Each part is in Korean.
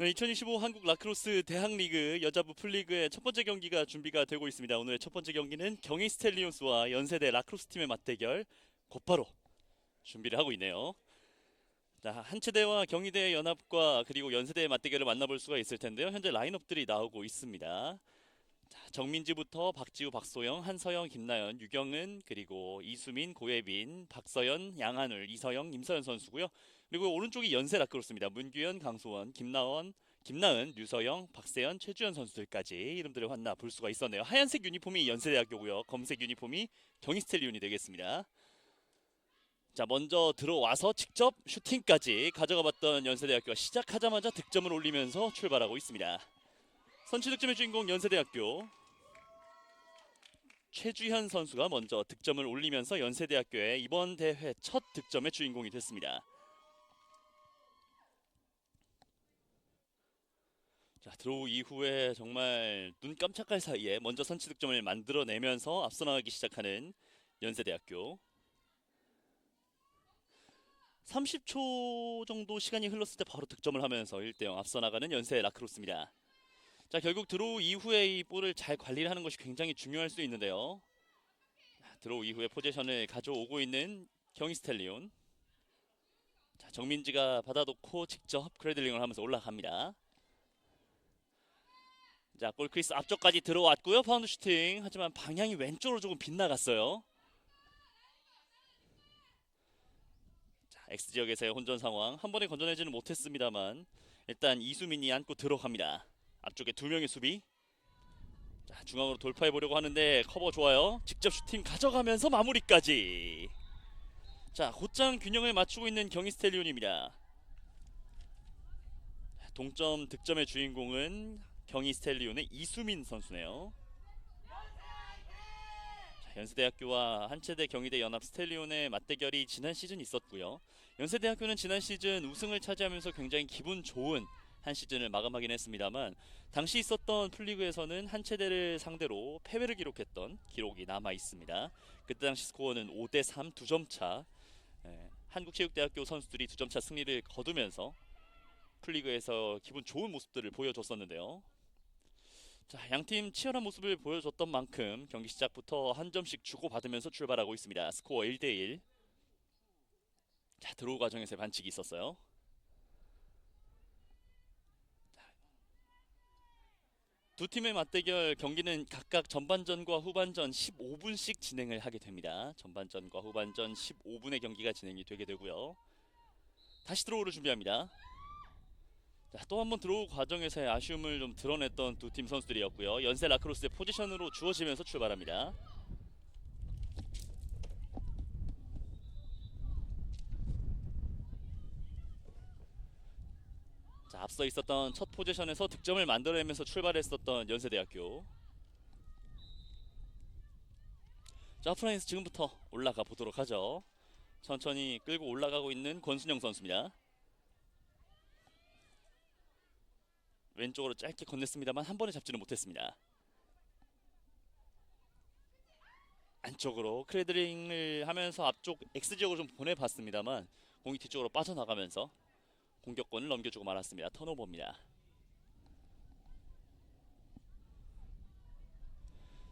네, 2025 한국 라크로스 대학리그 여자부 풀리그의 첫 번째 경기가 준비가 되고 있습니다. 오늘의 첫 번째 경기는 경희 스텔리온스와 연세대 라크로스 팀의 맞대결 곧바로 준비를 하고 있네요. 자, 한체대와 경희대 연합과 그리고 연세대의 맞대결을 만나볼 수가 있을 텐데요. 현재 라인업들이 나오고 있습니다. 자, 정민지부터 박지우, 박소영, 한서영, 김나연, 유경은, 그리고 이수민, 고예빈, 박서연, 양한울, 이서영, 임서연 선수고요. 그리고 오른쪽이 연세 라크로스입니다. 문규현, 강소원, 김나은, 류서영, 박세연, 최주현 선수들까지 이름들을 만나 볼 수가 있었네요. 하얀색 유니폼이 연세대학교고요. 검색 유니폼이 경희스텔리온이 되겠습니다. 자, 먼저 들어와서 직접 슈팅까지 가져가 봤던 연세대학교가 시작하자마자 득점을 올리면서 출발하고 있습니다. 선취 득점의 주인공 연세대학교 최주현 선수가 먼저 득점을 올리면서 연세대학교의 이번 대회 첫 득점의 주인공이 됐습니다. 자, 드로우 이후에 정말 눈 깜짝할 사이에 먼저 선취 득점을 만들어내면서 앞서 나가기 시작하는 연세대학교. 30초 정도 시간이 흘렀을 때 바로 득점을 하면서 1대0 앞서 나가는 연세 라크로스입니다. 자, 결국 드로우 이후에 이 볼을 잘 관리를 하는 것이 굉장히 중요할 수 있는데요. 드로우 이후에 포지션을 가져오고 있는 경희 스텔리온. 자, 정민지가 받아놓고 직접 크레들링을 하면서 올라갑니다. 자, 골크리스 앞쪽까지 들어왔고요. 파운드 슈팅. 하지만 방향이 왼쪽으로 조금 빗나갔어요. 자, X지역에서의 혼전 상황. 한 번에 건져내지는 못했습니다만 일단 이수민이 안고 들어갑니다. 앞쪽에 두 명의 수비. 자, 중앙으로 돌파해 보려고 하는데 커버 좋아요. 직접 슈팅 가져가면서 마무리까지. 자, 곧장 균형을 맞추고 있는 경희 스텔리온입니다. 동점 득점의 주인공은 경희 스텔리온의 이수민 선수네요. 자, 연세대학교와 한체대 경희대 연합 스텔리온의 맞대결이 지난 시즌 있었고요. 연세대학교는 지난 시즌 우승을 차지하면서 굉장히 기분 좋은 한 시즌을 마감하긴 했습니다만 당시 있었던 풀리그에서는 한체대를 상대로 패배를 기록했던 기록이 남아 있습니다. 그때 당시 스코어는 5대3 2점 차. 한국체육대학교 선수들이 2점 차 승리를 거두면서 풀리그에서 기분 좋은 모습들을 보여줬었는데요. 자, 양팀 치열한 모습을 보여줬던 만큼 경기 시작부터 한 점씩 주고받으면서 출발하고 있습니다. 스코어 1대1. 자, 드로우 과정에서 반칙이 있었어요. 두 팀의 맞대결 경기는 각각 전반전과 후반전 15분씩 진행을 하게 됩니다. 전반전과 후반전 15분의 경기가 진행이 되게 되고요. 다시 드로우를 준비합니다. 또 한 번 들어오고 과정에서의 아쉬움을 좀 드러냈던 두 팀 선수들이었고요. 연세 라크로스의 포지션으로 주어지면서 출발합니다. 자, 앞서 있었던 첫 포지션에서 득점을 만들어내면서 출발했었던 연세대학교. 자, 오프라인에서 지금부터 올라가 보도록 하죠. 천천히 끌고 올라가고 있는 권순영 선수입니다. 왼쪽으로 짧게 건넸습니다만 한 번에 잡지는 못했습니다. 안쪽으로 크레드링을 하면서 앞쪽 X지역으로 좀 보내봤습니다만 공이 뒤쪽으로 빠져나가면서 공격권을 넘겨주고 말았습니다. 턴오버입니다.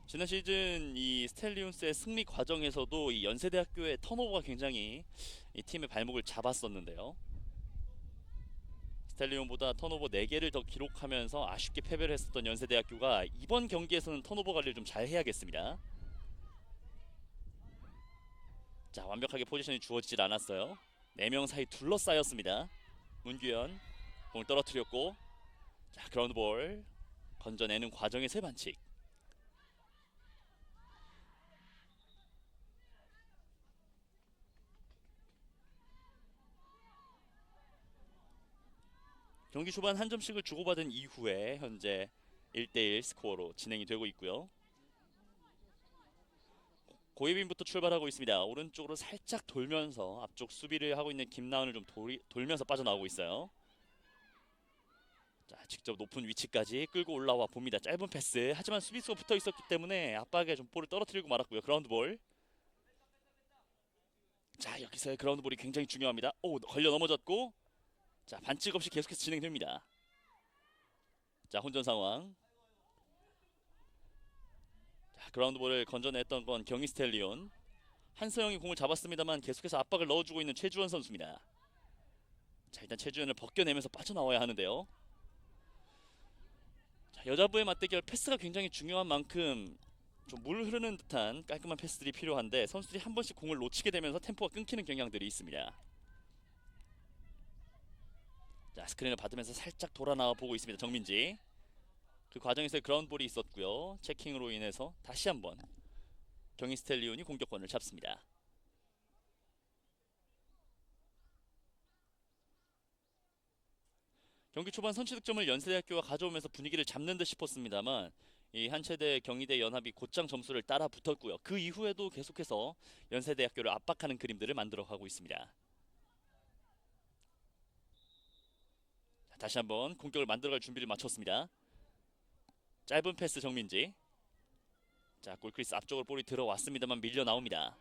지난 시즌 이 스텔리온스의 승리 과정에서도 이 연세대학교의 턴오버가 굉장히 이 팀의 발목을 잡았었는데요. 스텔리온보다 턴오버 4개를 더 기록하면서 아쉽게 패배를 했었던 연세대학교가 이번 경기에서는 턴오버 관리를 좀 잘 해야겠습니다. 자, 완벽하게 포지션이 주어지질 않았어요. 4명 사이 둘러싸였습니다. 문규현 공을 떨어뜨렸고, 자, 그라운드볼 건져내는 과정에서의 반칙. 경기 초반 한 점씩을 주고받은 이후에 현재 1대1 스코어로 진행이 되고 있고요. 고예빈부터 출발하고 있습니다. 오른쪽으로 살짝 돌면서 앞쪽 수비를 하고 있는 김나은을 좀 돌면서 빠져나오고 있어요. 자, 직접 높은 위치까지 끌고 올라와 봅니다. 짧은 패스. 하지만 수비수가 붙어 있었기 때문에 압박에 좀 볼을 떨어뜨리고 말았고요. 그라운드볼. 자, 여기서의 그라운드볼이 굉장히 중요합니다. 오, 걸려 넘어졌고, 자, 반칙 없이 계속해서 진행됩니다. 자, 혼전 상황. 자, 그라운드볼을 건져냈던 건 경희스텔리온. 한서영이 공을 잡았습니다만 계속해서 압박을 넣어주고 있는 최주원 선수입니다. 자, 일단 최주원을 벗겨내면서 빠져나와야 하는데요. 자, 여자부의 맞대결 패스가 굉장히 중요한 만큼 좀 물 흐르는 듯한 깔끔한 패스들이 필요한데 선수들이 한 번씩 공을 놓치게 되면서 템포가 끊기는 경향들이 있습니다. 자, 스크린을 받으면서 살짝 돌아 나와 보고 있습니다. 정민지. 그 과정에서 그라운드볼이 있었고요. 체킹으로 인해서 다시 한번 경희스텔리온이 공격권을 잡습니다. 경기 초반 선취 득점을 연세대학교가 가져오면서 분위기를 잡는 듯 싶었습니다만 이 한체대 경희대 연합이 곧장 점수를 따라 붙었고요. 그 이후에도 계속해서 연세대학교를 압박하는 그림들을 만들어가고 있습니다. 자, 다시 한번 공격을 만들어갈 준비를 마쳤습니다. 짧은 패스 정민지. 자, 골크리스 앞쪽으로 볼이 들어왔습니다만 밀려 나옵니다.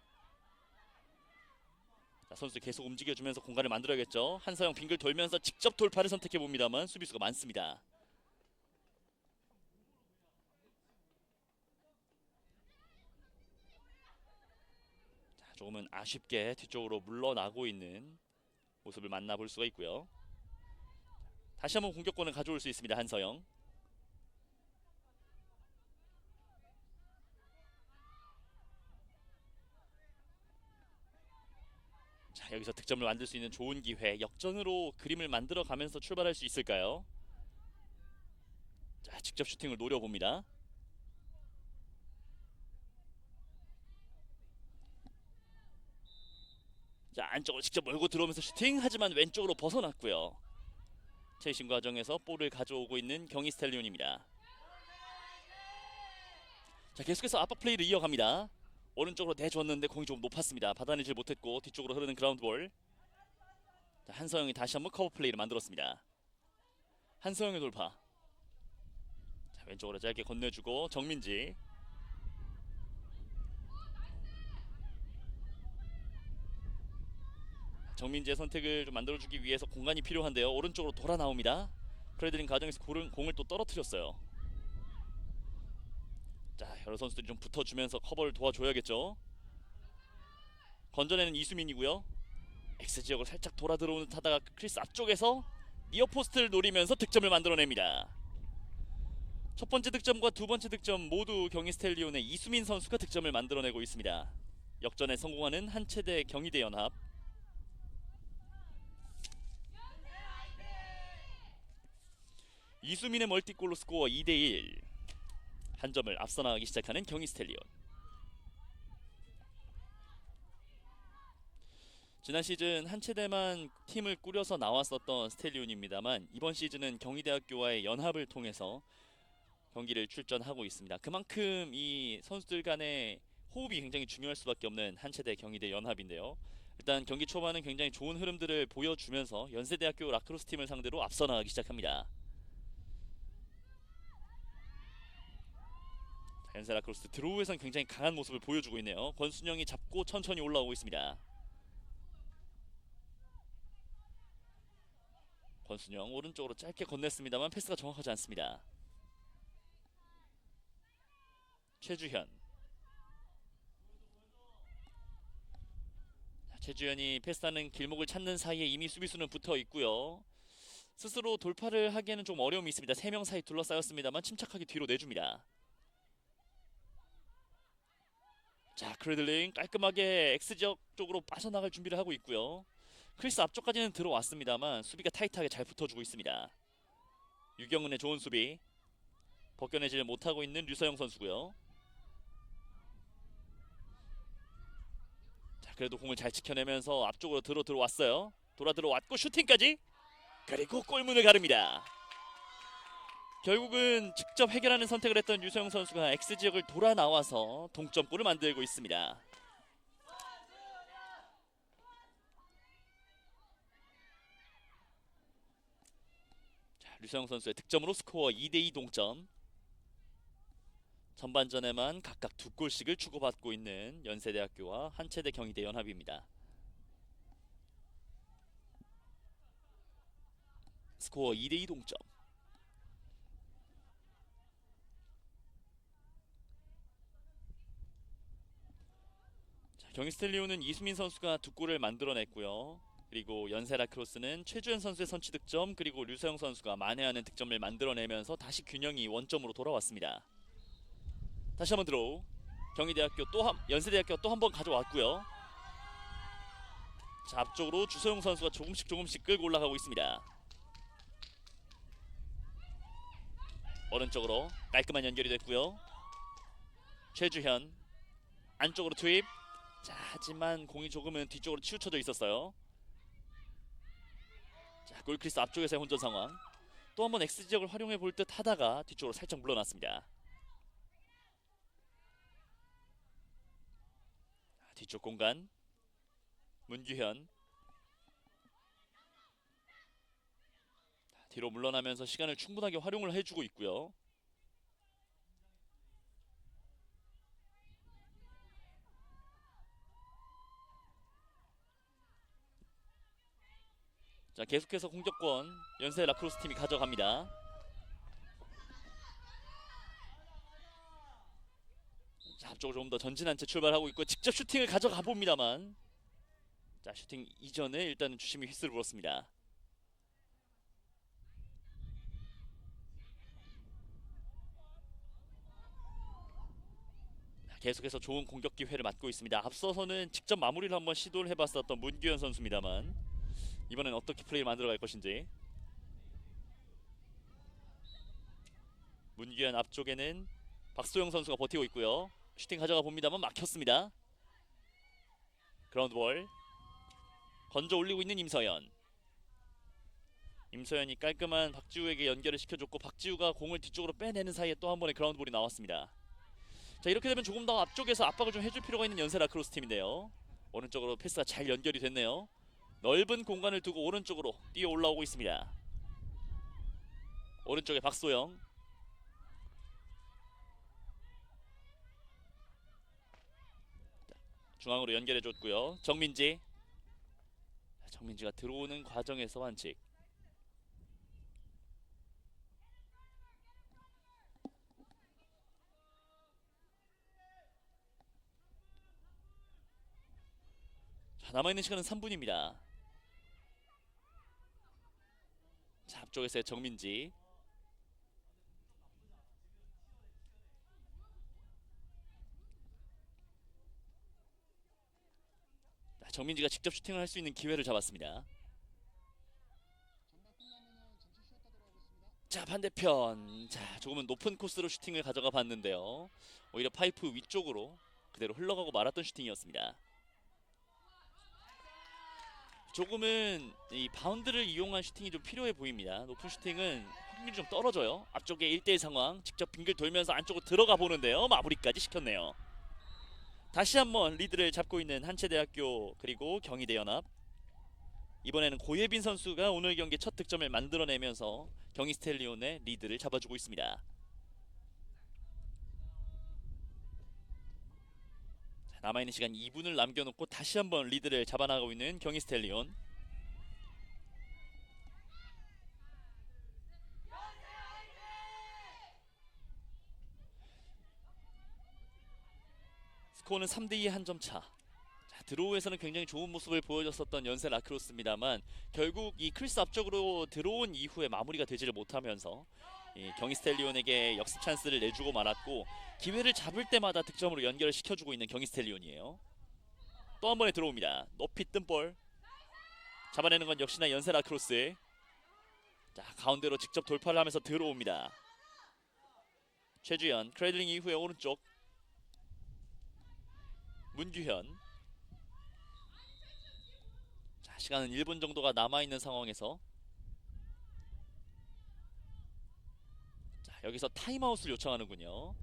자, 선수 계속 움직여주면서 공간을 만들어야겠죠. 한서영 빙글 돌면서 직접 돌파를 선택해봅니다만 수비수가 많습니다. 자, 조금은 아쉽게 뒤쪽으로 물러나고 있는 모습을 만나볼 수가 있고요. 다시 한번 공격권을 가져올 수 있습니다. 한서영. 자, 여기서 득점을 만들 수 있는 좋은 기회. 역전으로 그림을 만들어가면서 출발할 수 있을까요? 자, 직접 슈팅을 노려봅니다. 자, 안쪽으로 직접 몰고 들어오면서 슈팅. 하지만 왼쪽으로 벗어났고요. 최신 과정에서 볼을 가져오고 있는 경희스텔리온입니다. 자, 계속해서 압박 플레이를 이어갑니다. 오른쪽으로 내줬는데 공이 좀 높았습니다. 받아내질 못했고 뒤쪽으로 흐르는 그라운드볼. 자, 한서영이 다시 한번 커버 플레이를 만들었습니다. 한서영의 돌파. 자, 왼쪽으로 짧게 건네주고 정민지. 정민지의 선택을 좀 만들어주기 위해서 공간이 필요한데요. 오른쪽으로 돌아 나옵니다. 프레드링 과정에서 공을 또 떨어뜨렸어요. 자, 여러 선수들이 좀 붙어주면서 커버를 도와줘야겠죠. 건져내는 이수민이고요. X지역으로 살짝 돌아 들어오는 듯 하다가 크리스 앞쪽에서 니어포스트를 노리면서 득점을 만들어냅니다. 첫 번째 득점과 두 번째 득점 모두 경희스텔리온의 이수민 선수가 득점을 만들어내고 있습니다. 역전에 성공하는 한체대 경희대 연합. 이수민의 멀티골로 스코어 2대1. 한 점을 앞서 나가기 시작하는 경희스텔리온. 지난 시즌 한체대만 팀을 꾸려서 나왔었던 스텔리온입니다만 이번 시즌은 경희대학교와의 연합을 통해서 경기를 출전하고 있습니다. 그만큼 이 선수들 간의 호흡이 굉장히 중요할 수밖에 없는 한체대 경희대 연합인데요. 일단 경기 초반은 굉장히 좋은 흐름들을 보여주면서 연세대학교 라크로스 팀을 상대로 앞서 나가기 시작합니다. 연세 라크로스 드로우에선 굉장히 강한 모습을 보여주고 있네요. 권순영이 잡고 천천히 올라오고 있습니다. 권순영 오른쪽으로 짧게 건넸습니다만 패스가 정확하지 않습니다. 최주현. 최주현이 패스하는 길목을 찾는 사이에 이미 수비수는 붙어 있고요. 스스로 돌파를 하기에는 좀 어려움이 있습니다. 3명 사이 둘러싸였습니다만 침착하게 뒤로 내줍니다. 자, 크레들링 깔끔하게 X지역 쪽으로 빠져나갈 준비를 하고 있고요. 크리스 앞쪽까지는 들어왔습니다만 수비가 타이트하게 잘 붙어주고 있습니다. 유경은의 좋은 수비. 벗겨내질 못하고 있는 류서영 선수고요. 자, 그래도 공을 잘 지켜내면서 앞쪽으로 들어왔어요. 돌아 들어왔고 슈팅까지. 그리고 골문을 가릅니다. 결국은 직접 해결하는 선택을 했던 류서영 선수가 X지역을 돌아 나와서 동점골을 만들고 있습니다. 자, 류서영 선수의 득점으로 스코어 2대2 동점. 전반전에만 각각 2골씩을 주고받고 있는 연세대학교와 한체대 경희대 연합입니다. 스코어 2대2 동점. 경희스텔리온은 이수민 선수가 두 골을 만들어냈고요. 그리고 연세 라크로스는 최주현 선수의 선취 득점 그리고 류서영 선수가 만회하는 득점을 만들어내면서 다시 균형이 원점으로 돌아왔습니다. 다시 한번 드로우. 경희대학교 연세대학교 또 한 번 가져왔고요. 자, 앞쪽으로 주서영 선수가 조금씩 끌고 올라가고 있습니다. 오른쪽으로 깔끔한 연결이 됐고요. 최주현 안쪽으로 투입. 자, 하지만 공이 조금은 뒤쪽으로 치우쳐져 있었어요. 자, 골크리스 앞쪽에서의 혼전 상황. 또 한 번 X지역을 활용해 볼 듯 하다가 뒤쪽으로 살짝 물러났습니다. 뒤쪽 공간 문규현 뒤로 물러나면서 시간을 충분하게 활용을 해주고 있고요. 자, 계속해서 공격권 연세 라크로스 팀이 가져갑니다. 자, 앞쪽으로 조금 더 전진한 채 출발하고 있고 직접 슈팅을 가져가 봅니다만, 자, 슈팅 이전에 일단은 주심이 휘슬을 불었습니다. 계속해서 좋은 공격 기회를 맞고 있습니다. 앞서서는 직접 마무리를 한번 시도를 해봤었던 문규현 선수입니다만 이번엔 어떻게 플레이를 만들어갈 것인지. 문규현 앞쪽에는 박소영 선수가 버티고 있고요. 슈팅 가져가 봅니다만 막혔습니다. 그라운드볼 건져 올리고 있는 임서현. 임서현이 깔끔한 박지우에게 연결을 시켜줬고 박지우가 공을 뒤쪽으로 빼내는 사이에 또 한 번의 그라운드볼이 나왔습니다. 자, 이렇게 되면 조금 더 앞쪽에서 압박을 좀 해줄 필요가 있는 연세 라크로스 팀인데요. 오른쪽으로 패스가 잘 연결이 됐네요. 넓은 공간을 두고 오른쪽으로 뛰어 올라오고 있습니다. 오른쪽에 박소영. 중앙으로 연결해줬고요. 정민지. 정민지가 들어오는 과정에서 반칙. 자, 남아있는 시간은 3분입니다. 자, 앞쪽에서의 정민지. 자, 정민지가 직접 슈팅을 할 수 있는 기회를 잡았습니다. 자, 반대편. 자, 조금은 높은 코스로 슈팅을 가져가 봤는데요. 오히려 파이프 위쪽으로 그대로 흘러가고 말았던 슈팅이었습니다. 조금은 이 바운드를 이용한 슈팅이 좀 필요해 보입니다. 높은 슈팅은 확률이 좀 떨어져요. 앞쪽에 1대1 상황 직접 빙글 돌면서 안쪽으로 들어가 보는데요. 마무리까지 시켰네요. 다시 한번 리드를 잡고 있는 한체대학교 그리고 경희대연합. 이번에는 고예빈 선수가 오늘 경기 첫 득점을 만들어내면서 경희스텔리온의 리드를 잡아주고 있습니다. 남아있는 시간 2분을 남겨놓고 다시 한번 리드를 잡아나가고 있는 경희스텔리온. 스코어는 3대2 한 점 차. 자, 드로우에서는 굉장히 좋은 모습을 보여줬었던 연세 라크로스입니다만 결국 이 크리스 앞쪽으로 들어온 이후에 마무리가 되지를 못하면서 이 경희스텔리온에게 역습 찬스를 내주고 말았고 기회를 잡을 때마다 득점으로 연결을 시켜주고 있는 경희스텔리온이에요. 또 한 번에 들어옵니다. 높이 뜬 볼 잡아내는 건 역시나 연세 라크로스. 자, 가운데로 직접 돌파를 하면서 들어옵니다. 최주현 크레들링 이후에 오른쪽 문규현. 자, 시간은 1분 정도가 남아있는 상황에서 자, 여기서 타임아웃을 요청하는군요.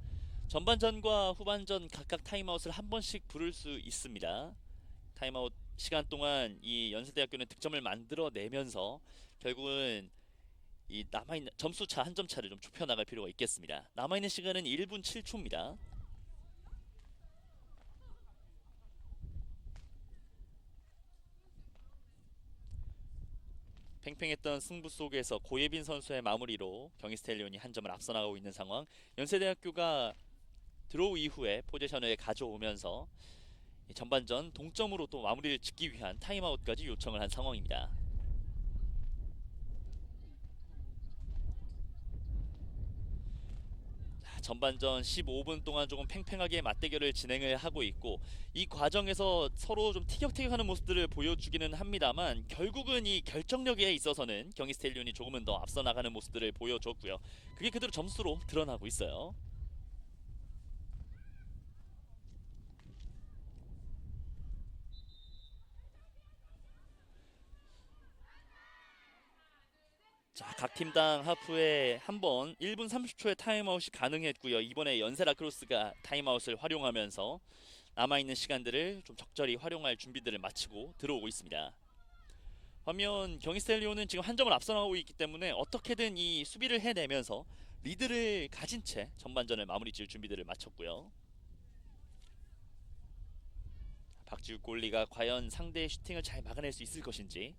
전반전과 후반전 각각 타임아웃을 한 번씩 부를 수 있습니다. 타임아웃 시간 동안 이 연세대학교는 득점을 만들어내면서 결국은 이 남아있는 점수차 한 점 차를 좀 좁혀나갈 필요가 있겠습니다. 남아있는 시간은 1분 7초입니다. 팽팽했던 승부 속에서 고예빈 선수의 마무리로 경희스텔리온이 한 점을 앞서 나가고 있는 상황. 연세대학교가 드로우 이후에 포지션을 가져오면서 전반전 동점으로 또 마무리를 짓기 위한 타임아웃까지 요청을 한 상황입니다. 전반전 15분 동안 조금 팽팽하게 맞대결을 진행을 하고 있고, 이 과정에서 서로 좀 티격태격하는 모습들을 보여주기는 합니다만 결국은 이 결정력에 있어서는 경기스텔리온이 조금은 더 앞서 나가는 모습들을 보여줬고요. 그게 그대로 점수로 드러나고 있어요. 자, 각 팀당 하프에 한 번 1분 30초의 타임아웃이 가능했고요. 이번에 연세 라크로스가 타임아웃을 활용하면서 남아있는 시간들을 좀 적절히 활용할 준비들을 마치고 들어오고 있습니다. 반면 경이스텔리온은 지금 한 점을 앞서 나가고 있기 때문에 어떻게든 이 수비를 해내면서 리드를 가진 채 전반전을 마무리 지을 준비들을 마쳤고요. 박지우 골리가 과연 상대의 슈팅을 잘 막아낼 수 있을 것인지.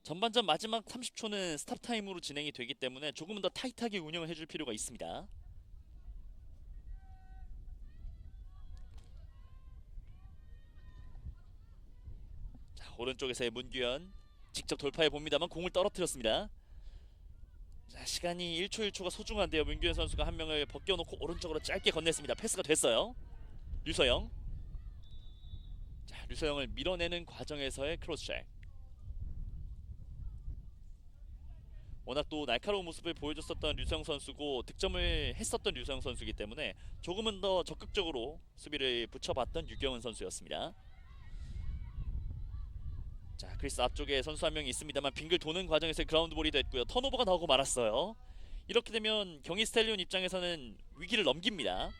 전반전 마지막 30초는 스탑 타임으로 진행이 되기 때문에 조금은 더 타이트하게 운영을 해줄 필요가 있습니다. 자, 오른쪽에서의 문규현 직접 돌파해 봅니다만 공을 떨어뜨렸습니다. 자, 시간이 1초 1초가 소중한데요. 문규현 선수가 한 명을 벗겨놓고 오른쪽으로 짧게 건넸습니다. 패스가 됐어요. 류서영. 자, 류서영을 밀어내는 과정에서의 크로스체크. 워낙 또 날카로운 모습을 보여줬었던 류서영 선수고 득점을 했었던 류서영 선수이기 때문에 조금은 더 적극적으로 수비를 붙여봤던 유경은 선수였습니다. 자, 크리스 앞쪽에 선수 한 명이 있습니다만 빙글 도는 과정에서 그라운드 볼이 됐고요. 턴오버가 나오고 말았어요. 이렇게 되면 경희스텔리온 입장에서는 위기를 넘깁니다.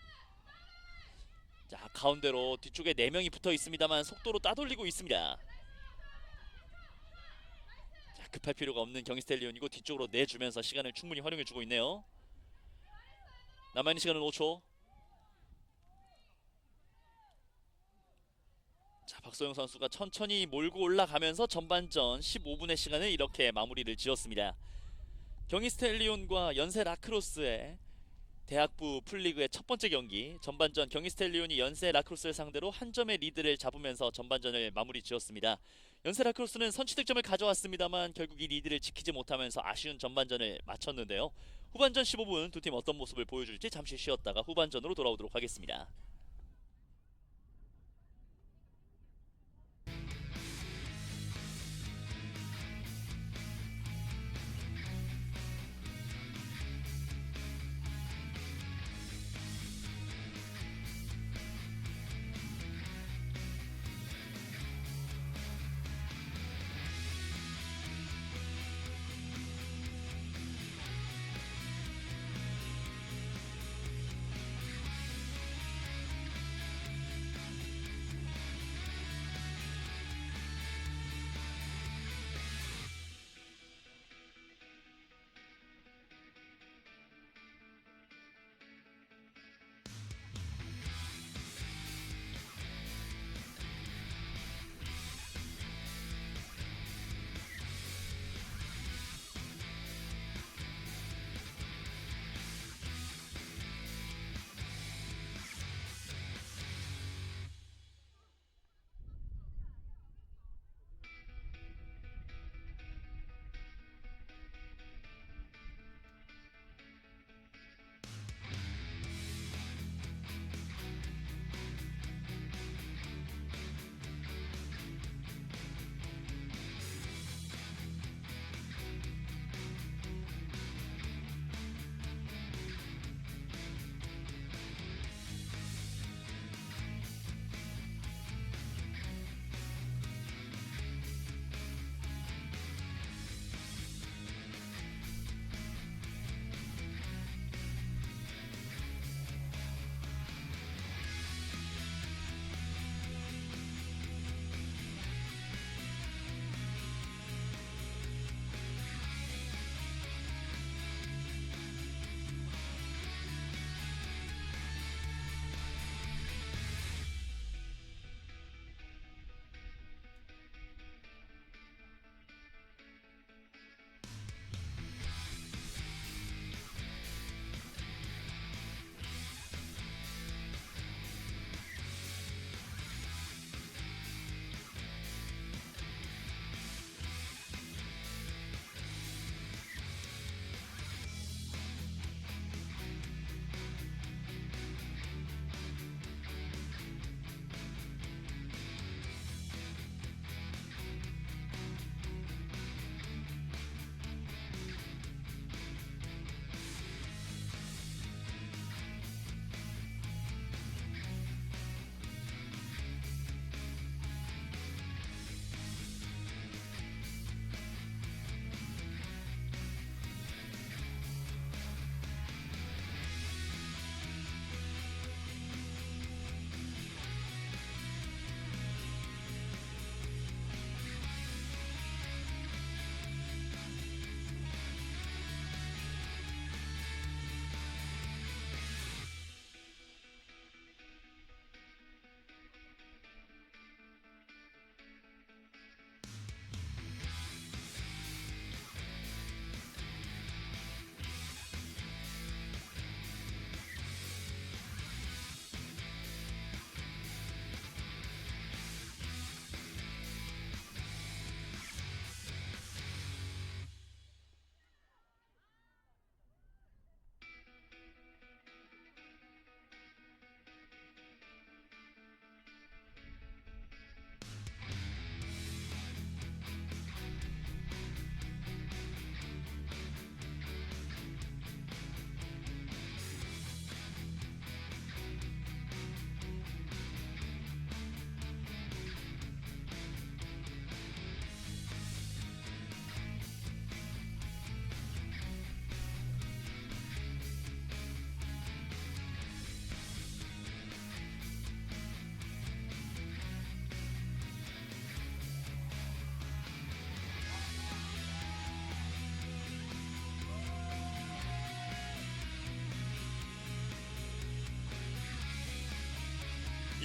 자, 가운데로 뒤쪽에 4명이 붙어 있습니다만 속도로 따돌리고 있습니다. 자, 급할 필요가 없는 경희스텔리온이고 뒤쪽으로 내주면서 시간을 충분히 활용해주고 있네요. 남아있는 시간은 5초. 자, 박소영 선수가 천천히 몰고 올라가면서 전반전 15분의 시간을 이렇게 마무리를 지었습니다. 경희스텔리온과 연세 라크로스의 대학부 풀리그의 첫 번째 경기, 전반전 경희스텔리온이 연세 라크로스를 상대로 한 점의 리드를 잡으면서 전반전을 마무리 지었습니다. 연세 라크로스는 선취 득점을 가져왔습니다만 결국 이 리드를 지키지 못하면서 아쉬운 전반전을 마쳤는데요. 후반전 15분 두 팀 어떤 모습을 보여줄지 잠시 쉬었다가 후반전으로 돌아오도록 하겠습니다.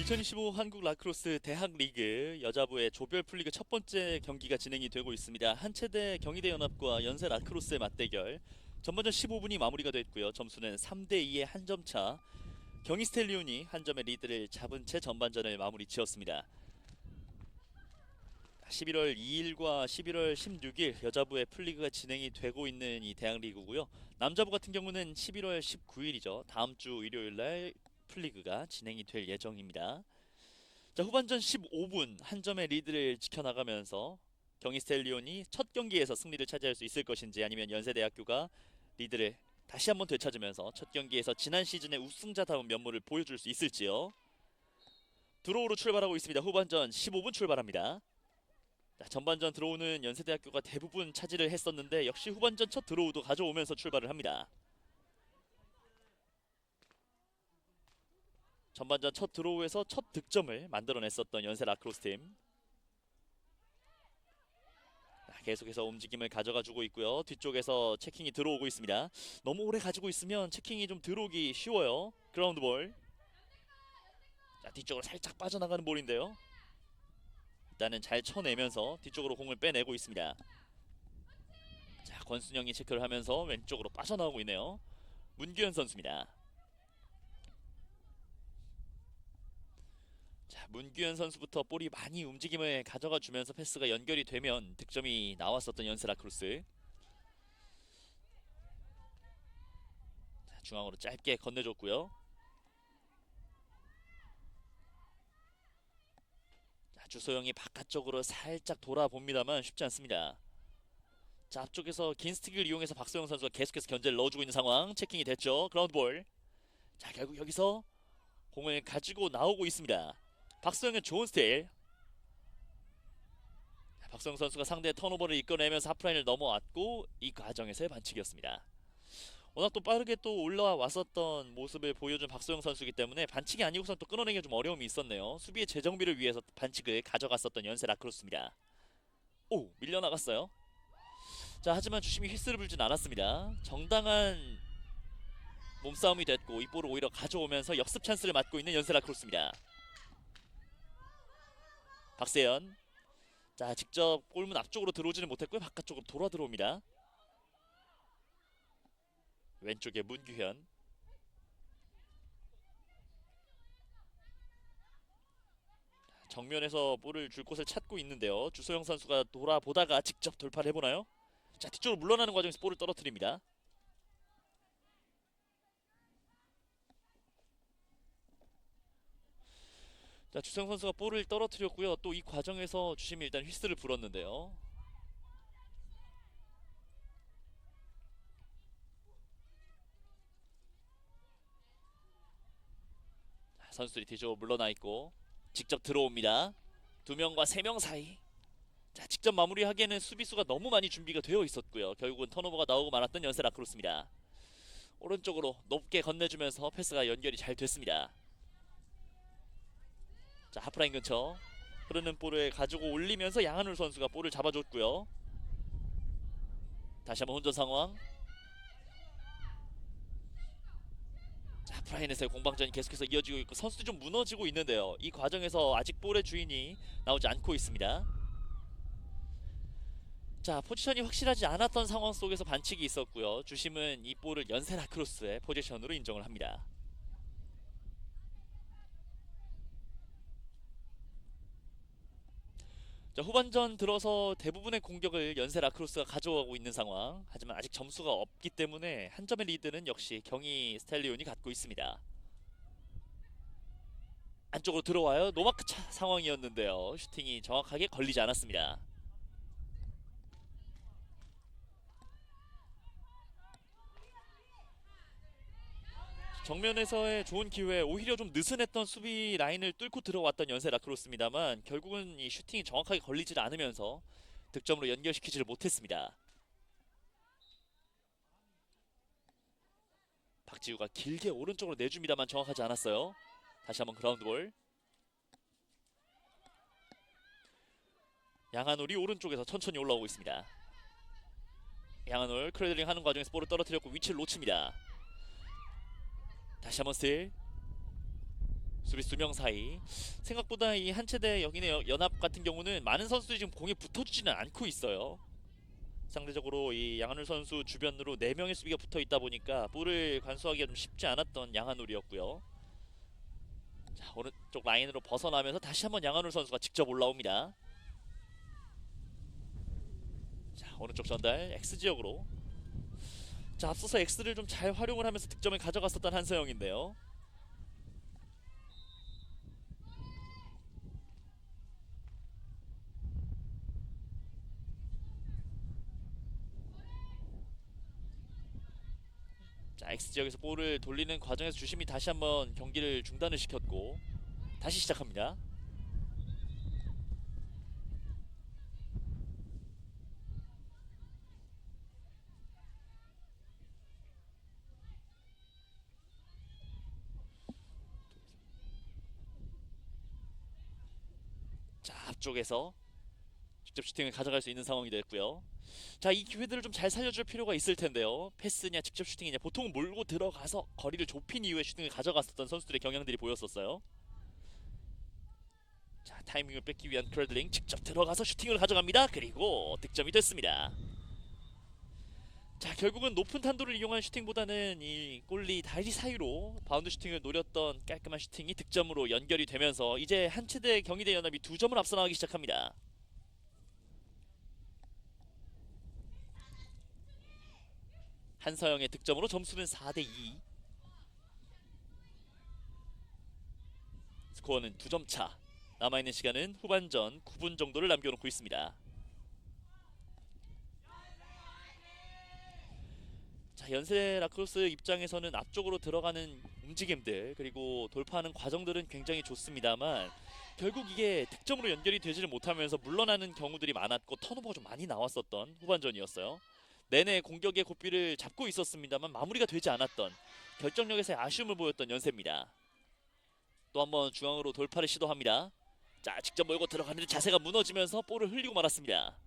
2025 한국 라크로스 대학 리그 여자부의 조별 풀리그 첫 번째 경기가 진행이 되고 있습니다. 한체대 경희대 연합과 연세 라크로스의 맞대결. 전반전 15분이 마무리가 됐고요. 점수는 3대2의 한 점 차. 경희 스텔리온이 한 점의 리드를 잡은 채 전반전을 마무리 지었습니다. 11월 2일과 11월 16일 여자부의 풀리그가 진행이 되고 있는 이 대학 리그고요. 남자부 같은 경우는 11월 19일이죠. 다음 주 일요일 날 풀리그가 진행이 될 예정입니다. 자, 후반전 15분 한 점의 리드를 지켜나가면서 경희 스텔리온이 첫 경기에서 승리를 차지할 수 있을 것인지, 아니면 연세대학교가 리드를 다시 한번 되찾으면서 첫 경기에서 지난 시즌의 우승자다운 면모를 보여줄 수 있을지요. 드로우로 출발하고 있습니다. 후반전 15분 출발합니다. 자, 전반전 드로우는 연세대학교가 대부분 차지를 했었는데 역시 후반전 첫 드로우도 가져오면서 출발을 합니다. 전반전 첫 드로우에서 첫 득점을 만들어냈었던 연세 라크로스 팀. 계속해서 움직임을 가져가주고 있고요. 뒤쪽에서 체킹이 들어오고 있습니다. 너무 오래 가지고 있으면 체킹이 좀 들어오기 쉬워요. 그라운드 볼. 자, 뒤쪽으로 살짝 빠져나가는 볼인데요. 일단은 잘 쳐내면서 뒤쪽으로 공을 빼내고 있습니다. 자, 권순영이 체크를 하면서 왼쪽으로 빠져나오고 있네요. 문규현 선수입니다. 자, 문규현 선수부터 볼이 많이 움직임을 가져가 주면서 패스가 연결이 되면 득점이 나왔었던 연세 라크로스. 자, 중앙으로 짧게 건네줬고요. 자, 주소영이 바깥쪽으로 살짝 돌아봅니다만 쉽지 않습니다. 자, 앞쪽에서 긴 스틱을 이용해서 박소영 선수가 계속해서 견제를 넣어주고 있는 상황. 체킹이 됐죠. 그라운드 볼. 자, 결국 여기서 공을 가지고 나오고 있습니다. 박소영의 좋은 스틸. 박소영 선수가 상대의 턴오버를 이끌어내면서 하프라인을 넘어왔고 이 과정에서의 반칙이었습니다. 워낙 또 빠르게 또 올라왔었던 모습을 보여준 박소영 선수이기 때문에 반칙이 아니고선 또 끊어내기가 좀 어려움이 있었네요. 수비의 재정비를 위해서 반칙을 가져갔었던 연세 라크로스입니다. 오, 밀려나갔어요. 자, 하지만 주심이 휘스를 불진 않았습니다. 정당한 몸싸움이 됐고 이 볼을 오히려 가져오면서 역습 찬스를 맞고 있는 연세 라크로스입니다. 박세현. 자, 직접 골문 앞쪽으로 들어오지는 못했고요. 바깥쪽으로 돌아 들어옵니다. 왼쪽에 문규현. 정면에서 볼을 줄 곳을 찾고 있는데요. 주소영 선수가 돌아보다가 직접 돌파를 해보나요? 자, 뒤쪽으로 물러나는 과정에서 볼을 떨어뜨립니다. 자, 주소영 선수가 볼을 떨어뜨렸고요. 또 이 과정에서 주심이 일단 휘스를 불었는데요. 선수들이 뒤쪽으로 물러나 있고 직접 들어옵니다. 2명과 3명 사이. 자, 직접 마무리하기에는 수비수가 너무 많이 준비가 되어 있었고요. 결국은 턴오버가 나오고 말았던 연세 라크로스입니다. 오른쪽으로 높게 건네주면서 패스가 연결이 잘 됐습니다. 자, 하프라인 근처 흐르는 볼을 가지고 올리면서 양한울 선수가 볼을 잡아줬고요. 다시 한번 혼전 상황. 자, 하프라인에서의 공방전이 계속해서 이어지고 있고 선수들이 좀 무너지고 있는데요. 이 과정에서 아직 볼의 주인이 나오지 않고 있습니다. 자, 포지션이 확실하지 않았던 상황 속에서 반칙이 있었고요. 주심은 이 볼을 연세 라크로스의 포지션으로 인정을 합니다. 자, 후반전 들어서 대부분의 공격을 연세 라크로스가 가져가고 있는 상황. 하지만 아직 점수가 없기 때문에 한 점의 리드는 역시 경희 스텔리온이 갖고 있습니다. 안쪽으로 들어와요. 노마크 차 상황이었는데요. 슈팅이 정확하게 걸리지 않았습니다. 정면에서의 좋은 기회, 오히려 좀 느슨했던 수비 라인을 뚫고 들어왔던 연세 라크로스입니다만 결국은 이 슈팅이 정확하게 걸리질 않으면서 득점으로 연결시키지를 못했습니다. 박지우가 길게 오른쪽으로 내줍니다만 정확하지 않았어요. 다시 한번 그라운드 볼. 양한울이 오른쪽에서 천천히 올라오고 있습니다. 양한울 크레들링 하는 과정에서 볼을 떨어뜨렸고 위치를 놓칩니다. 다시 한번 스틸. 수비수 2명 사이. 생각보다 이 한체대 여기네 연합 같은 경우는 많은 선수들이 지금 공에 붙어주지는 않고 있어요. 상대적으로 이 양한울 선수 주변으로 4명의 수비가 붙어 있다 보니까 볼을 관수하기가 좀 쉽지 않았던 양한울이었고요. 자, 오른쪽 라인으로 벗어나면서 다시 한번 양한울 선수가 직접 올라옵니다. 자, 오른쪽 전달 X 지역으로. 자, 앞서서 X를 좀 잘 활용을 하면서 득점을 가져갔었던 한서영인데요. 자, X 지역에서 볼을 돌리는 과정에서 주심이 다시 한번 경기를 중단을 시켰고 다시 시작합니다. 자, 앞쪽에서 직접 슈팅을 가져갈 수 있는 상황이 됐고요. 자, 이 기회들을 좀 잘 살려줄 필요가 있을 텐데요. 패스냐 직접 슈팅이냐, 보통은 몰고 들어가서 거리를 좁힌 이후에 슈팅을 가져갔었던 선수들의 경향들이 보였었어요. 자, 타이밍을 뺏기 위한 크래들링, 직접 들어가서 슈팅을 가져갑니다. 그리고 득점이 됐습니다. 자, 결국은 높은 탄도를 이용한 슈팅보다는 이 골리 다리 사이로 바운드 슈팅을 노렸던 깔끔한 슈팅이 득점으로 연결이 되면서 이제 한체대 경희대 연합이 2점을 앞서 나가기 시작합니다. 한서영의 득점으로 점수는 4대2. 스코어는 2점 차. 남아있는 시간은 후반전 9분 정도를 남겨놓고 있습니다. 자, 연세 라크로스 입장에서는 앞쪽으로 들어가는 움직임들 그리고 돌파하는 과정들은 굉장히 좋습니다만 결국 이게 득점으로 연결이 되지를 못하면서 물러나는 경우들이 많았고 턴오버가 좀 많이 나왔었던 후반전이었어요. 내내 공격의 고삐를 잡고 있었습니다만 마무리가 되지 않았던 결정력에서의 아쉬움을 보였던 연세입니다. 또 한번 중앙으로 돌파를 시도합니다. 자, 직접 몰고 들어가는데 자세가 무너지면서 볼을 흘리고 말았습니다.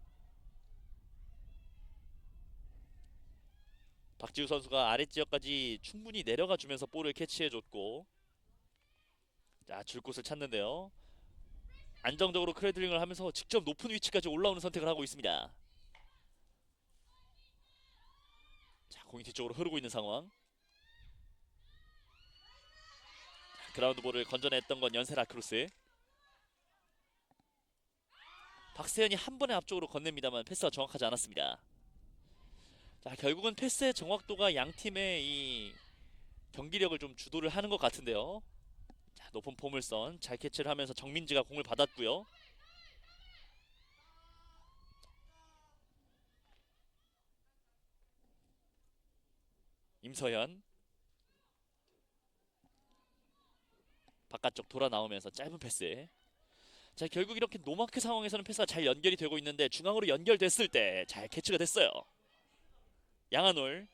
박지우 선수가 아랫지역까지 충분히 내려가 주면서 볼을 캐치해줬고, 자, 줄 곳을 찾는데요. 안정적으로 크래들링을 하면서 직접 높은 위치까지 올라오는 선택을 하고 있습니다. 자, 공이 뒤쪽으로 흐르고 있는 상황. 자, 그라운드 볼을 건져냈던 건 연세 라크로스. 박세현이 한 번에 앞쪽으로 건넵니다만 패스가 정확하지 않았습니다. 자, 결국은 패스의 정확도가 양 팀의 이 경기력을 좀 주도를 하는 것 같은데요. 자, 높은 포물선 잘 캐치를 하면서 정민지가 공을 받았고요. 임서현 바깥쪽 돌아 나오면서 짧은 패스. 자, 결국 이렇게 노마크 상황에서는 패스가 잘 연결이 되고 있는데 중앙으로 연결됐을 때 잘 캐치가 됐어요. 양한올.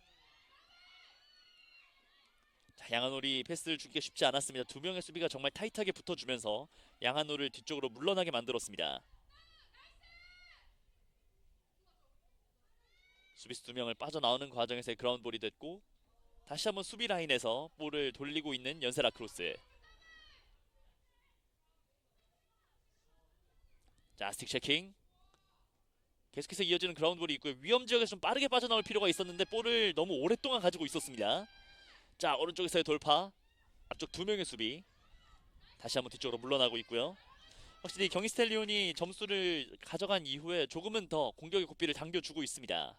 자, 양한올이 패스를 주기가 쉽지 않았습니다. 2명의 수비가 정말 타이트하게 붙어주면서 양한올을 뒤쪽으로 물러나게 만들었습니다. 수비수 2명을 빠져나오는 과정에서의 그라운드볼이 됐고 다시 한번 수비 라인에서 볼을 돌리고 있는 연세 라크로스. 자, 스틱 체킹. 계속해서 이어지는 그라운드볼이 있고요. 위험 지역에서 좀 빠르게 빠져나올 필요가 있었는데 볼을 너무 오랫동안 가지고 있었습니다. 자, 오른쪽에서의 돌파. 앞쪽 2명의 수비. 다시 한번 뒤쪽으로 물러나고 있고요. 확실히 경희 스텔리온이 점수를 가져간 이후에 조금은 더 공격의 고삐를 당겨주고 있습니다.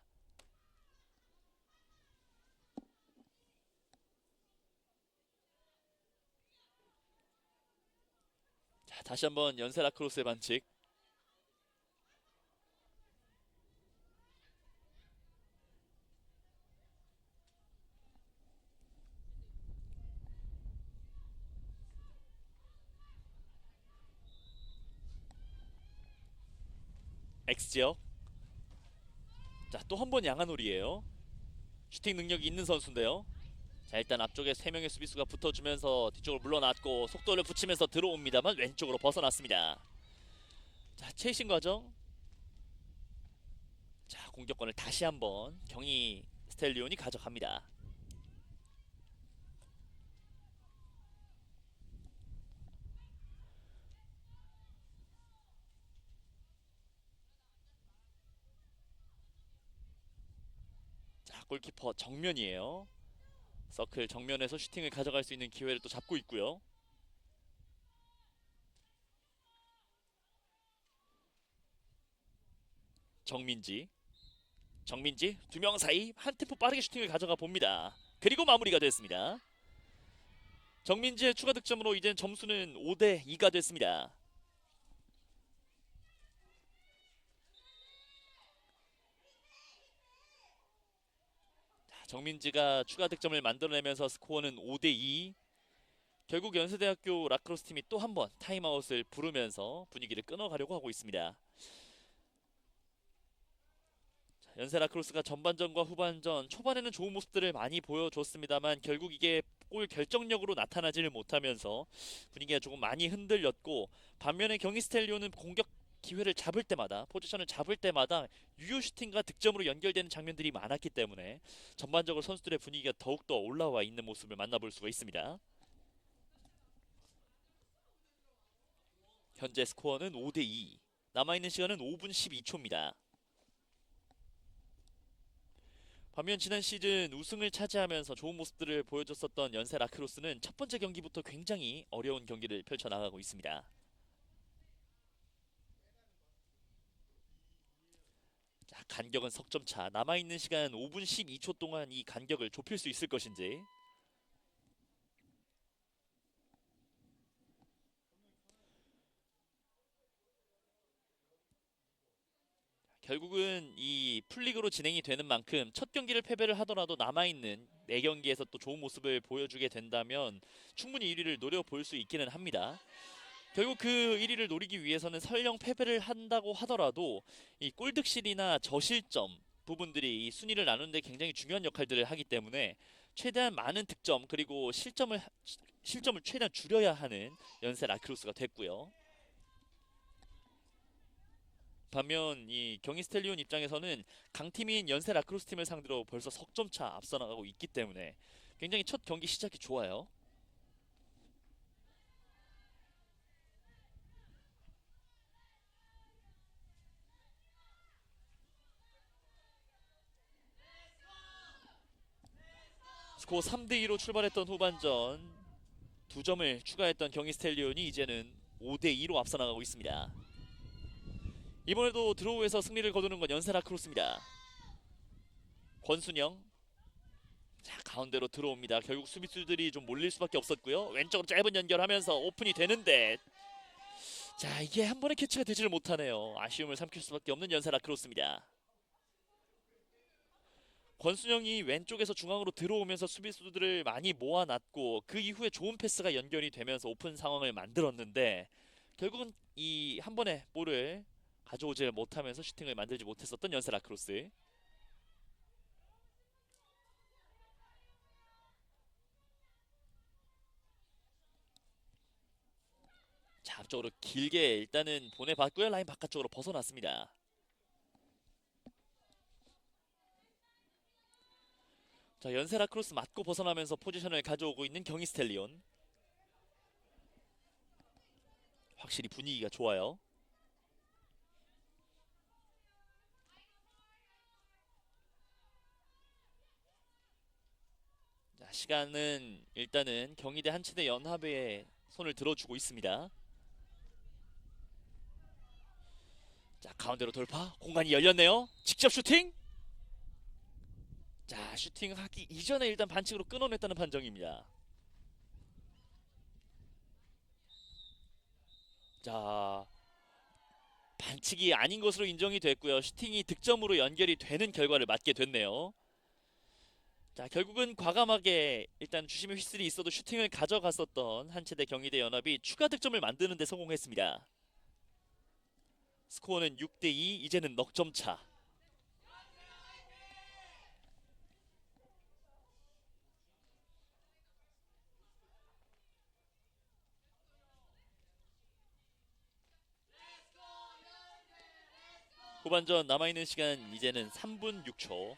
자, 다시 한번 연세 라크로스의 반칙. X지역. 자, 또 한 번 양한올이에요. 슈팅 능력이 있는 선수인데요. 자, 일단 앞쪽에 3명의 수비수가 붙어주면서 뒤쪽으로 물러났고 속도를 붙이면서 들어옵니다만 왼쪽으로 벗어났습니다. 자, 체이싱 과정. 자, 공격권을 다시 한번 경희 스텔리온이 가져갑니다. 골키퍼 정면이에요. 서클 정면에서 슈팅을 가져갈 수 있는 기회를 또 잡고 있고요. 정민지, 정민지 두 명 사이 한 템포 빠르게 슈팅을 가져가 봅니다. 그리고 마무리가 됐습니다. 정민지의 추가 득점으로 이제 점수는 5대 2가 됐습니다. 정민지가 추가 득점을 만들어내면서 스코어는 5대 2. 결국 연세대학교 라크로스 팀이 또 한 번 타임아웃을 부르면서 분위기를 끊어가려고 하고 있습니다. 연세 라크로스가 전반전과 후반전 초반에는 좋은 모습들을 많이 보여줬습니다만 결국 이게 골 결정력으로 나타나지를 못하면서 분위기가 조금 많이 흔들렸고, 반면에 경희스텔리온은 공격 기회를 잡을 때마다, 포지션을 잡을 때마다 유효 슈팅과 득점으로 연결되는 장면들이 많았기 때문에 전반적으로 선수들의 분위기가 더욱더 올라와 있는 모습을 만나볼 수가 있습니다. 현재 스코어는 5대 2. 남아있는 시간은 5분 12초입니다. 반면 지난 시즌 우승을 차지하면서 좋은 모습들을 보여줬었던 연세 라크로스는 첫 번째 경기부터 굉장히 어려운 경기를 펼쳐나가고 있습니다. 자, 간격은 석점차. 남아있는 시간 5분 12초 동안 이 간격을 좁힐 수 있을 것인지. 결국은 이 풀리그로 진행이 되는 만큼 첫 경기를 패배를 하더라도 남아있는 4경기에서 또 좋은 모습을 보여주게 된다면 충분히 1위를 노려볼 수 있기는 합니다. 결국 그 1위를 노리기 위해서는 설령 패배를 한다고 하더라도 이 골득실이나 저실점 부분들이 이 순위를 나누는 데 굉장히 중요한 역할들을 하기 때문에 최대한 많은 득점 그리고 실점을 최대한 줄여야 하는 연세 라크로스가 됐고요. 반면 이 경희스텔리온 입장에서는 강팀인 연세 라크로스 팀을 상대로 벌써 석점차 앞서 나가고 있기 때문에 굉장히 첫 경기 시작이 좋아요. 스코어 3대 2로 출발했던 후반전 2점을 추가했던 경희스텔리온이 이제는 5대 2로 앞서 나가고 있습니다. 이번에도 드로우에서 승리를 거두는 건 연세 라크로스입니다. 권순영, 자, 가운데로 들어옵니다. 결국 수비수들이 좀 몰릴 수밖에 없었고요. 왼쪽으로 짧은 연결하면서 오픈이 되는데, 자, 이게 한 번에 캐치가 되지를 못하네요. 아쉬움을 삼킬 수밖에 없는 연세 라크로스입니다. 권순영이 왼쪽에서 중앙으로 들어오면서 수비수들을 많이 모아놨고 그 이후에 좋은 패스가 연결이 되면서 오픈 상황을 만들었는데 결국은 이 한 번에 볼을 가져오지 못하면서 슈팅을 만들지 못했었던 연세 라크로스. 자, 앞쪽으로 길게 일단은 보내봤고요. 라인 바깥쪽으로 벗어났습니다. 자, 연세 라크로스 맞고 벗어나면서 포지션을 가져오고 있는 경희스텔리온. 확실히 분위기가 좋아요. 자, 시간은 일단은 경희대 한치대 연합에 손을 들어주고 있습니다. 자, 가운데로 돌파. 공간이 열렸네요. 직접 슈팅. 자, 슈팅하기 이전에 일단 반칙으로 끊어냈다는 판정입니다. 자, 반칙이 아닌 것으로 인정이 됐고요. 슈팅이 득점으로 연결이 되는 결과를 맞게 됐네요. 자, 결국은 과감하게 일단 주심의 휘슬이 있어도 슈팅을 가져갔었던 한체대 경희대 연합이 추가 득점을 만드는 데 성공했습니다. 스코어는 6대 2, 이제는 넉점 차. 후반전 남아있는 시간 이제는 3분 6초.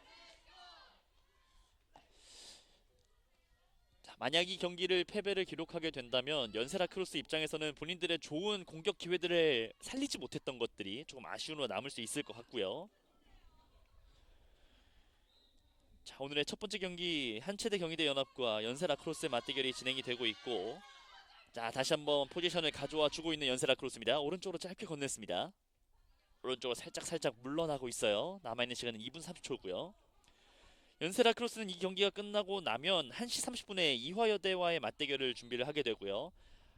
자, 만약 이 경기를 패배를 기록하게 된다면 연세 라크로스 입장에서는 본인들의 좋은 공격 기회들을 살리지 못했던 것들이 조금 아쉬움으로 남을 수 있을 것 같고요. 자, 오늘의 첫 번째 경기 한체대 경희대 연합과 연세 라크로스의 맞대결이 진행이 되고 있고, 자, 다시 한번 포지션을 가져와 주고 있는 연세 라크로스입니다. 오른쪽으로 짧게 건넸습니다. 오른쪽으로 살짝 물러나고 있어요. 남아있는 시간은 2분 30초고요. 연세 라크로스는 이 경기가 끝나고 나면 1시 30분에 이화여대와의 맞대결을 준비를 하게 되고요.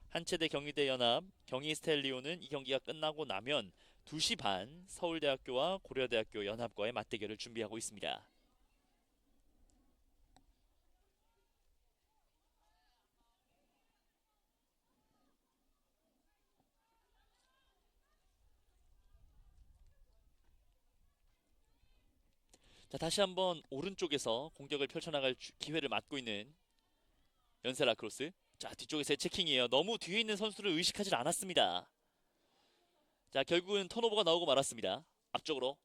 한체대 경희대 연합, 경희 스텔리온은 이 경기가 끝나고 나면 2시 반 서울대학교와 고려대학교 연합과의 맞대결을 준비하고 있습니다. 자, 다시 한번 오른쪽에서 공격을 펼쳐나갈 기회를 맞고 있는 연세 라크로스. 자, 뒤쪽에서 체킹이에요. 너무 뒤에 있는 선수를 의식하지 않았습니다. 자, 결국은 턴오버가 나오고 말았습니다. 앞쪽으로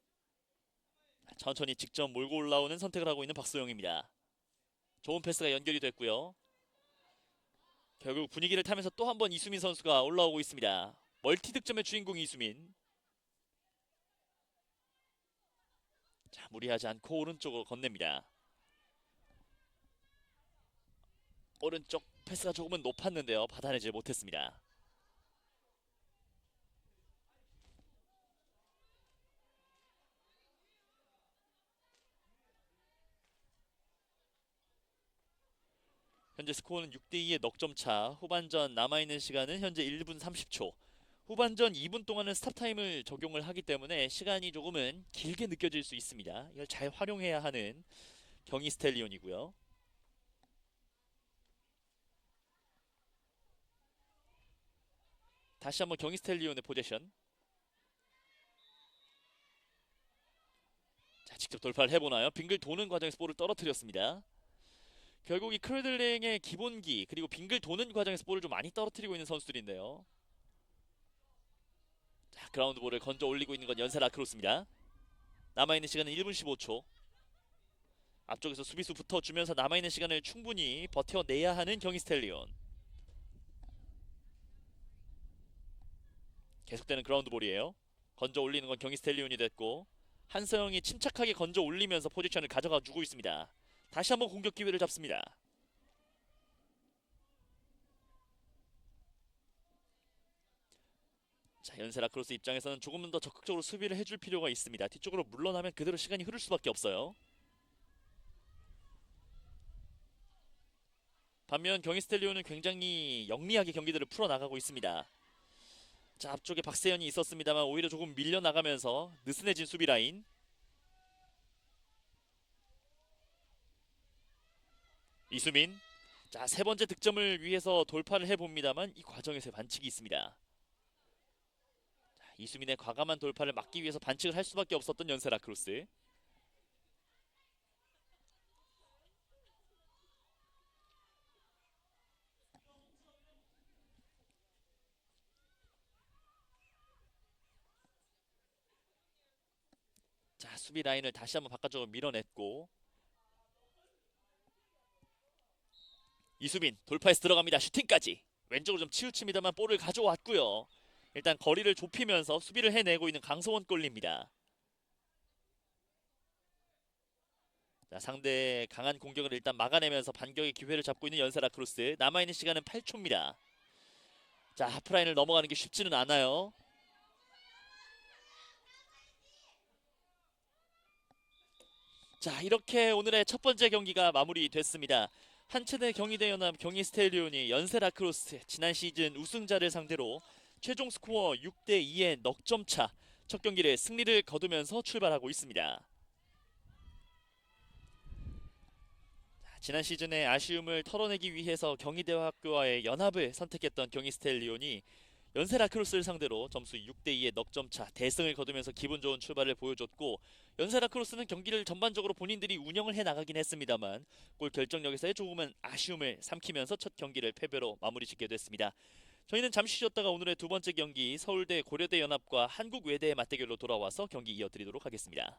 천천히 직접 몰고 올라오는 선택을 하고 있는 박소영입니다. 좋은 패스가 연결이 됐고요. 결국 분위기를 타면서 또 한 번 이수민 선수가 올라오고 있습니다. 멀티 득점의 주인공 이수민. 자, 무리하지 않고 오른쪽으로 건넵니다. 오른쪽 패스가 조금은 높았는데요. 받아내지 못했습니다. 현재 스코어는 6대2의 넉점차. 후반전 남아있는 시간은 현재 1분 30초. 후반전 2분 동안은 스탑타임을 적용을 하기 때문에 시간이 조금은 길게 느껴질 수 있습니다. 이걸 잘 활용해야 하는 경희 스텔리온이고요. 다시 한번 경희 스텔리온의 포지션. 자, 직접 돌파를 해보나요? 빙글 도는 과정에서 볼을 떨어뜨렸습니다. 결국 이 크루들링의 기본기 그리고 빙글 도는 과정에서 볼을 좀 많이 떨어뜨리고 있는 선수들인데요. 자, 그라운드 볼을 건져 올리고 있는 건 연세 라크로스입니다. 남아있는 시간은 1분 15초. 앞쪽에서 수비수 붙어주면서 남아있는 시간을 충분히 버텨내야 하는 경희 스텔리온. 계속되는 그라운드 볼이에요. 건져 올리는 건 경희 스텔리온이 됐고, 한서영이 침착하게 건져 올리면서 포지션을 가져가 주고 있습니다. 다시 한번 공격 기회를 잡습니다. 자, 연세 라크로스 입장에서는 조금은 더 적극적으로 수비를 해줄 필요가 있습니다. 뒤쪽으로 물러나면 그대로 시간이 흐를 수밖에 없어요. 반면 경희 스텔리온은 굉장히 영리하게 경기들을 풀어나가고 있습니다. 자, 앞쪽에 박세현이 있었습니다만 오히려 조금 밀려나가면서 느슨해진 수비 라인. 이수민. 자, 세 번째 득점을 위해서 돌파를 해봅니다만 이 과정에서 반칙이 있습니다. 자, 이수민의 과감한 돌파를 막기 위해서 반칙을 할 수밖에 없었던 연세 라크로스. 자, 수비 라인을 다시 한번 바깥쪽으로 밀어냈고, 이수민 돌파해서 들어갑니다. 슈팅까지. 왼쪽으로 좀 치우칩니다만 볼을 가져왔고요. 일단 거리를 좁히면서 수비를 해내고 있는 강성원 골입니다. 자, 상대의 강한 공격을 일단 막아내면서 반격의 기회를 잡고 있는 연세 라크로스. 남아있는 시간은 8초입니다. 자, 하프라인을 넘어가는 게 쉽지는 않아요. 자, 이렇게 오늘의 첫 번째 경기가 마무리됐습니다. 한체대 경희대 연합 경희 스텔리온이 연세 라크로스 지난 시즌 우승자를 상대로 최종 스코어 6대2의 넉점차 첫 경기를 승리를 거두면서 출발하고 있습니다. 지난 시즌의 아쉬움을 털어내기 위해서 경희대학교와의 연합을 선택했던 경희 스텔리온이 연세 라크로스를 상대로 점수 6대2의 넉점차 대승을 거두면서 기분 좋은 출발을 보여줬고, 연세 라크로스는 경기를 전반적으로 본인들이 운영을 해나가긴 했습니다만 골 결정력에서의 조금은 아쉬움을 삼키면서 첫 경기를 패배로 마무리 짓게 됐습니다. 저희는 잠시 쉬었다가 오늘의 두 번째 경기 서울대 고려대 연합과 한국외대의 맞대결로 돌아와서 경기 이어드리도록 하겠습니다.